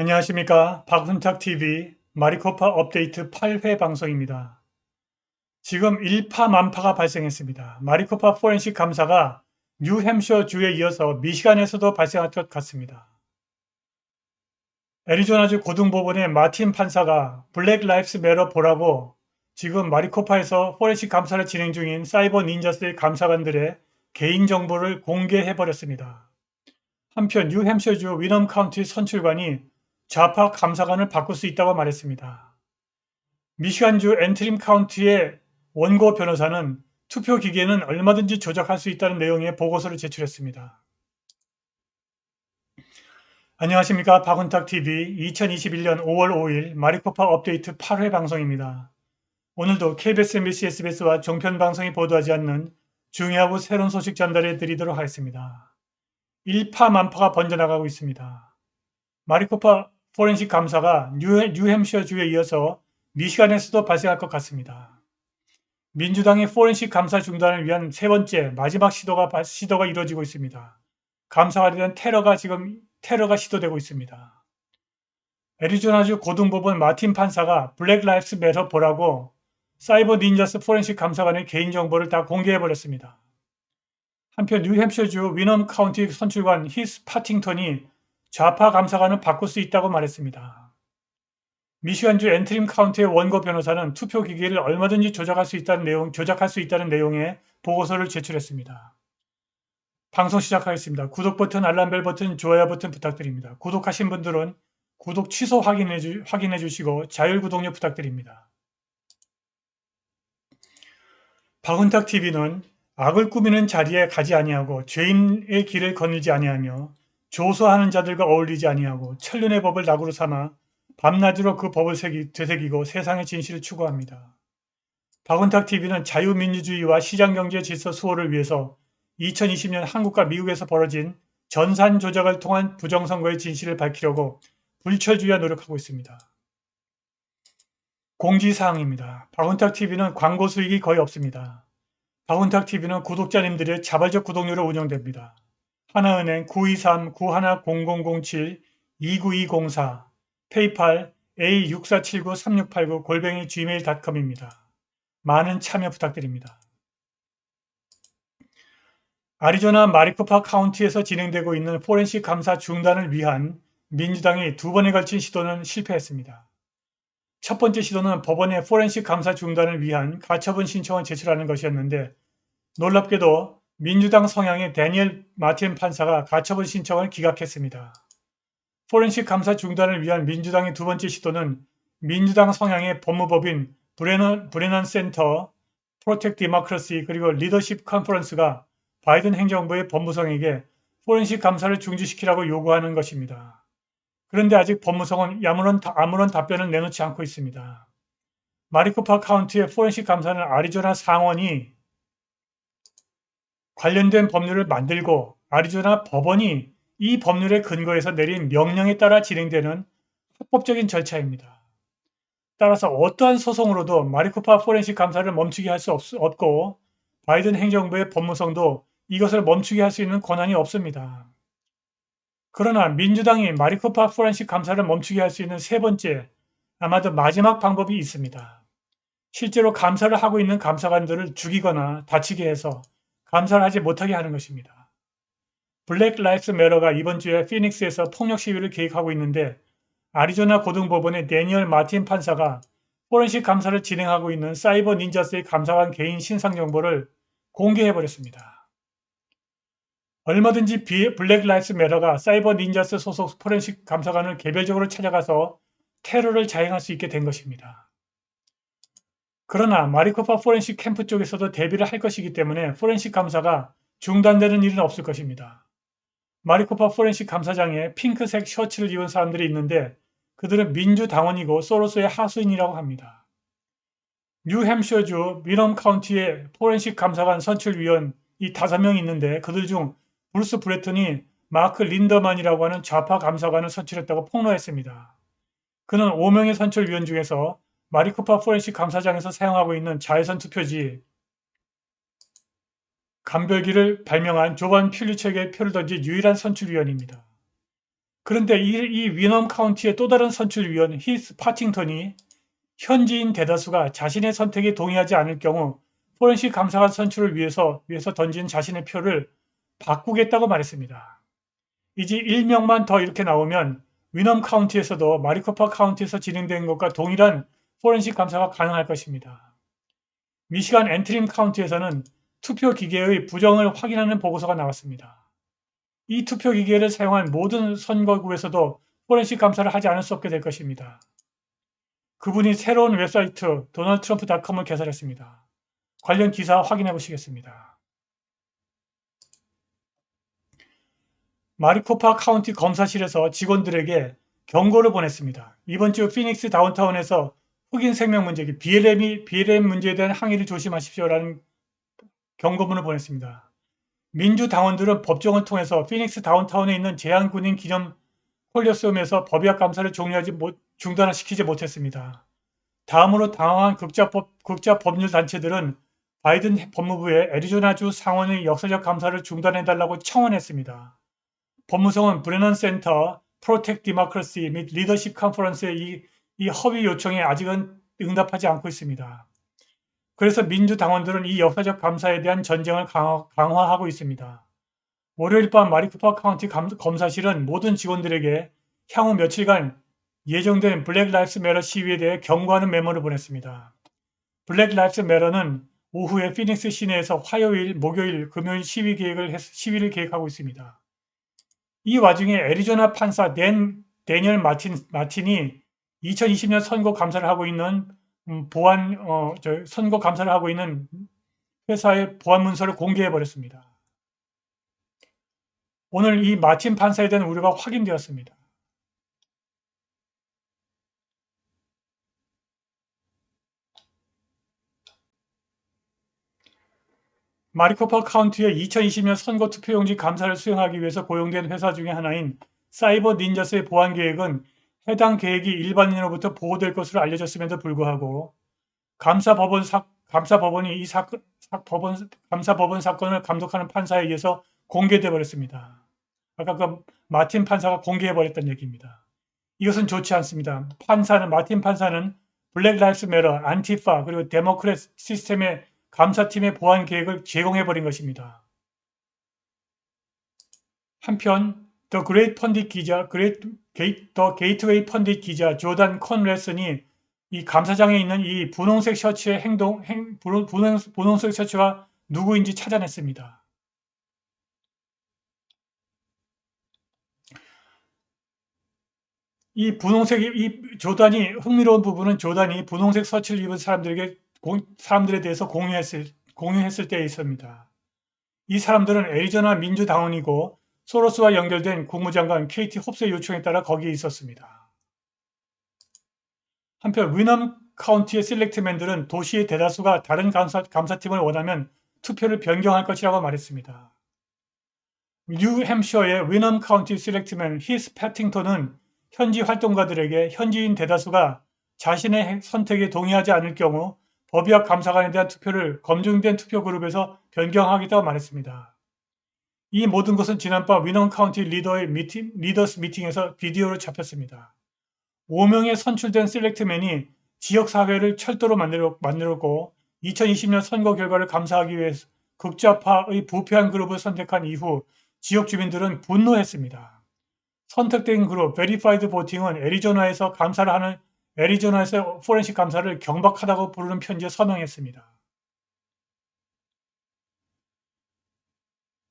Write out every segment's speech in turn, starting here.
안녕하십니까. 박훈탁TV 마리코파 업데이트 8회 방송입니다. 지금 일파만파가 발생했습니다. 마리코파 포렌식 감사가 뉴햄셔 주에 이어서 미시간에서도 발생할 것 같습니다. 애리조나주 고등법원의 마틴 판사가 블랙 라이프스 매러 보라고 지금 마리코파에서 포렌식 감사를 진행 중인 사이버 닌자스의 감사관들의 개인정보를 공개해버렸습니다. 한편 뉴햄셔주 위넘 카운티 선출관이 좌파 감사관을 바꿀 수 있다고 말했습니다. 미시간주 앤트림 카운티의 원고 변호사는 투표 기계는 얼마든지 조작할 수 있다는 내용의 보고서를 제출했습니다. 안녕하십니까. 박훈탁TV 2021년 5월 5일 마리코파 업데이트 8회 방송입니다. 오늘도 KBS, MBC, SBS와 종편방송이 보도하지 않는 중요하고 새로운 소식 전달해 드리도록 하겠습니다. 일파만파가 번져나가고 있습니다. 마리코파 포렌식 감사가 뉴햄셔주에 이어서 미시간에서도 발생할 것 같습니다. 민주당의 포렌식 감사 중단을 위한 세 번째 마지막 시도가 이루어지고 있습니다. 감사에 대한 테러가 시도되고 있습니다. 애리조나주 고등법원 마틴 판사가 블랙 라이프스 매터 보라고 사이버 닌자스 포렌식 감사관의 개인정보를 다 공개해버렸습니다. 한편 뉴햄셔주 위넘 카운티 선출관 히스 파팅턴이 좌파 감사관을 바꿀 수 있다고 말했습니다. 미시간주 앤트림 카운티의 원고 변호사는 투표 기계를 얼마든지 조작할 수 있다는 내용의 보고서를 제출했습니다. 방송 시작하겠습니다. 구독 버튼, 알람벨 버튼, 좋아요 버튼 부탁드립니다. 구독하신 분들은 구독 취소 확인해 주시고 자율 구독료 부탁드립니다. 박훈탁TV는 악을 꾸미는 자리에 가지 아니하고 죄인의 길을 거닐지 아니하며 조소하는 자들과 어울리지 아니하고 천륜의 법을 낙으로 삼아 밤낮으로 그 법을 되새기고 세상의 진실을 추구합니다. 박훈탁TV는 자유민주주의와 시장경제 질서 수호를 위해서 2020년 한국과 미국에서 벌어진 전산 조작을 통한 부정선거의 진실을 밝히려고 불철주야 노력하고 있습니다. 공지사항입니다. 박훈탁TV는 광고 수익이 거의 없습니다. 박훈탁TV는 구독자님들의 자발적 구독료로 운영됩니다. 하나은행 923-910007-29204 페이팔 A64793689 gmail.com입니다. 많은 참여 부탁드립니다. 아리조나 마리코파 카운티에서 진행되고 있는 포렌식 감사 중단을 위한 민주당의 두 번에 걸친 시도는 실패했습니다. 첫 번째 시도는 법원에 포렌식 감사 중단을 위한 가처분 신청을 제출하는 것이었는데 놀랍게도 민주당 성향의 데니엘 마틴 판사가 가처분 신청을 기각했습니다. 포렌식 감사 중단을 위한 민주당의 두 번째 시도는 민주당 성향의 법무법인 브레넌 센터, 프로텍트 디모크러시 그리고 리더십 컨퍼런스가 바이든 행정부의 법무성에게 포렌식 감사를 중지시키라고 요구하는 것입니다. 그런데 아직 법무성은 아무런 답변을 내놓지 않고 있습니다. 마리코파 카운티의 포렌식 감사는 아리조나 상원이 관련된 법률을 만들고 아리조나 법원이 이 법률에 근거해서 내린 명령에 따라 진행되는 합법적인 절차입니다. 따라서 어떠한 소송으로도 마리코파 포렌식 감사를 멈추게 할 수 없고 바이든 행정부의 법무성도 이것을 멈추게 할 수 있는 권한이 없습니다. 그러나 민주당이 마리코파 포렌식 감사를 멈추게 할 수 있는 세 번째, 아마도 마지막 방법이 있습니다. 실제로 감사를 하고 있는 감사관들을 죽이거나 다치게 해서 감사를 하지 못하게 하는 것입니다. 블랙 라이프스 매러가 이번 주에 피닉스에서 폭력 시위를 계획하고 있는데 아리조나 고등법원의 데니얼 마틴 판사가 포렌식 감사를 진행하고 있는 사이버 닌자스의 감사관 개인 신상 정보를 공개해버렸습니다. 얼마든지 블랙 라이프스 매러가 사이버 닌자스 소속 포렌식 감사관을 개별적으로 찾아가서 테러를 자행할 수 있게 된 것입니다. 그러나 마리코파 포렌식 캠프 쪽에서도 대비를 할 것이기 때문에 포렌식 감사가 중단되는 일은 없을 것입니다. 마리코파 포렌식 감사장에 핑크색 셔츠를 입은 사람들이 있는데 그들은 민주당원이고 소로스의 하수인이라고 합니다. 뉴햄셔주 위넘 카운티의 포렌식 감사관 선출위원 이 5명이 있는데 그들 중 브루스 브레튼이 마크 린더만이라고 하는 좌파 감사관을 선출했다고 폭로했습니다. 그는 5명의 선출위원 중에서 마리코파 포렌식 감사장에서 사용하고 있는 자외선 투표지 감별기를 발명한 조반 퓰리처에게 표를 던진 유일한 선출위원입니다. 그런데 이 위넘 카운티의 또 다른 선출위원 히스 파팅턴이 현지인 대다수가 자신의 선택에 동의하지 않을 경우 포렌식 감사관 선출을 위해서 던진 자신의 표를 바꾸겠다고 말했습니다. 이제 일명만 더 이렇게 나오면 위넘 카운티에서도 마리코파 카운티에서 진행된 것과 동일한 포렌식 감사가 가능할 것입니다. 미시간 앤트림 카운티에서는 투표 기계의 부정을 확인하는 보고서가 나왔습니다. 이 투표 기계를 사용한 모든 선거구에서도 포렌식 감사를 하지 않을 수 없게 될 것입니다. 그분이 새로운 웹사이트 도널드트럼프.com을 개설했습니다. 관련 기사 확인해 보시겠습니다. 마리코파 카운티 검사실에서 직원들에게 경고를 보냈습니다. 이번 주 피닉스 다운타운에서 흑인 생명 문제, BLM 문제에 대한 항의를 조심하십시오라는 경고문을 보냈습니다. 민주당원들은 법정을 통해서 피닉스 다운타운에 있는 제한군인 기념 콜로세움에서 법약 감사를 중단시키지 못했습니다. 다음으로 당황한 극자 법률 단체들은 바이든 법무부에 애리조나주 상원의 역사적 감사를 중단해달라고 청원했습니다. 법무성은 브레넌 센터, 프로텍트 디모크라시 및 리더십 컨퍼런스의 이 허위 요청에 아직은 응답하지 않고 있습니다. 그래서 민주당원들은 이 역사적 감사에 대한 전쟁을 강화하고 있습니다. 월요일 밤 마리코파 카운티 검사실은 모든 직원들에게 향후 며칠간 예정된 블랙 라이프스 매러 시위에 대해 경고하는 메모를 보냈습니다. 블랙 라이프스 매러는 오후에 피닉스 시내에서 화요일, 목요일, 금요일 시위를 계획하고 있습니다. 이 와중에 애리조나 판사 데니얼 마틴이 2020년 선거 감사를 하고 있는 선거 감사를 하고 있는 회사의 보안 문서를 공개해 버렸습니다. 오늘 이 마틴 판사에 대한 우려가 확인되었습니다. 마리코파 카운티의 2020년 선거 투표용지 감사를 수행하기 위해서 고용된 회사 중의 하나인 사이버 닌자스의 보안 계획은 해당 계획이 일반인으로부터 보호될 것으로 알려졌음에도 불구하고 감사법원이 감사법원 사건을 감독하는 판사에 의해서 공개돼 버렸습니다. 아까 그 마틴 판사가 공개해 버렸던 얘기입니다. 이것은 좋지 않습니다. 마틴 판사는 블랙 라이프스 매러, 안티파 그리고 데모크렛 시스템의 감사팀의 보안 계획을 제공해 버린 것입니다. 한편 더 게이트웨이 펀딧 기자 조단 컨레슨이 이 감사장에 있는 이 분홍색 셔츠의 분홍색 셔츠가 누구인지 찾아냈습니다. 이 조단이 흥미로운 부분은 조단이 분홍색 셔츠를 입은 사람들에 대해서 공유했을 때에 있습니다. 이 사람들은 애리조나 민주당원이고 소로스와 연결된 국무장관 케이티 홉스의 요청에 따라 거기에 있었습니다. 한편 위넘 카운티의 셀렉트맨들은 도시의 대다수가 다른 감사팀을 원하면 투표를 변경할 것이라고 말했습니다. 뉴햄셔의 위넘 카운티 셀렉트맨 히스 패팅턴은 현지 활동가들에게 현지인 대다수가 자신의 선택에 동의하지 않을 경우 법약 감사관에 대한 투표를 검증된 투표 그룹에서 변경하겠다고 말했습니다. 이 모든 것은 지난밤 위넘 카운티 리더스 미팅에서 비디오로 잡혔습니다. 5명의 선출된 셀렉트맨이 지역사회를 철도로 만들었고 2020년 선거 결과를 감사하기 위해 극좌파의 부패한 그룹을 선택한 이후 지역 주민들은 분노했습니다. 선택된 그룹 베리파이드 보팅은 애리조나에서 포렌식 감사를 경박하다고 부르는 편지에 서명했습니다.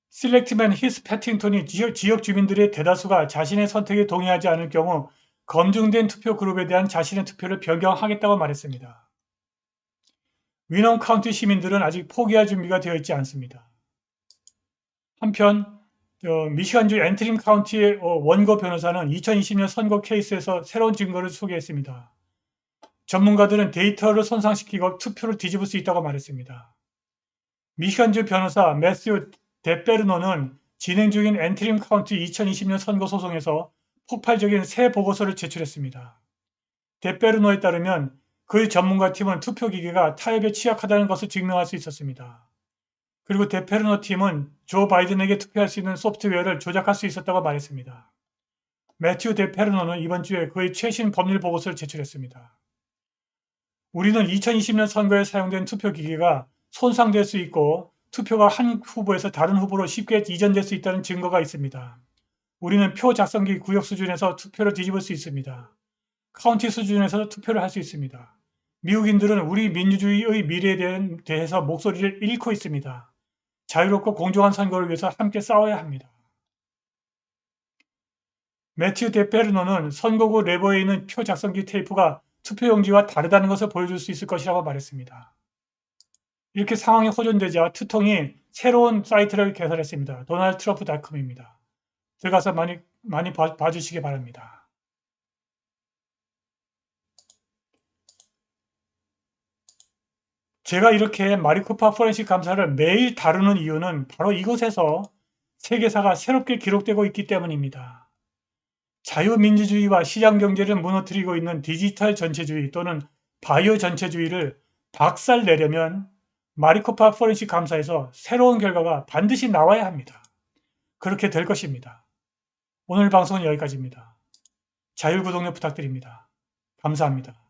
셀렉트맨 히스 패팅턴이 지역 주민들의 대다수가 자신의 선택에 동의하지 않을 경우 검증된 투표 그룹에 대한 자신의 투표를 변경하겠다고 말했습니다. 위넘 카운티 시민들은 아직 포기할 준비가 되어 있지 않습니다. 한편 미시간주 앤트림 카운티의 원고 변호사는 2020년 선거 케이스에서 새로운 증거를 소개했습니다. 전문가들은 데이터를 손상시키고 투표를 뒤집을 수 있다고 말했습니다. 미시간주 변호사 매스유 데페르노는 진행 중인 앤트림 카운티 2020년 선거 소송에서 폭발적인 새 보고서를 제출했습니다. 데페르노에 따르면 그의 전문가팀은 투표기계가 타협에 취약하다는 것을 증명할 수 있었습니다. 그리고 데페르노 팀은 조 바이든에게 투표할 수 있는 소프트웨어를 조작할 수 있었다고 말했습니다. 매튜 데페르노는 이번 주에 그의 최신 법률 보고서를 제출했습니다. 우리는 2020년 선거에 사용된 투표기기가 손상될 수 있고 투표가 한 후보에서 다른 후보로 쉽게 이전될 수 있다는 증거가 있습니다. 우리는 표 작성기 구역 수준에서 투표를 뒤집을 수 있습니다. 카운티 수준에서 투표를 할 수 있습니다. 미국인들은 우리 민주주의의 미래에 대해서 목소리를 잃고 있습니다. 자유롭고 공정한 선거를 위해서 함께 싸워야 합니다. 매튜 데페르노는 선거구 레버에 있는 표 작성기 테이프가 투표용지와 다르다는 것을 보여줄 수 있을 것이라고 말했습니다. 이렇게 상황이 호전되자 투통이 새로운 사이트를 개설했습니다. donaldtrump.com입니다. 들어가서 많이 봐주시기 바랍니다. 제가 이렇게 마리코파 포렌식 감사를 매일 다루는 이유는 바로 이곳에서 세계사가 새롭게 기록되고 있기 때문입니다. 자유민주주의와 시장경제를 무너뜨리고 있는 디지털 전체주의 또는 바이오 전체주의를 박살내려면 마리코파 포렌식 감사에서 새로운 결과가 반드시 나와야 합니다. 그렇게 될 것입니다. 오늘 방송은 여기까지입니다. 자율구독료 부탁드립니다. 감사합니다.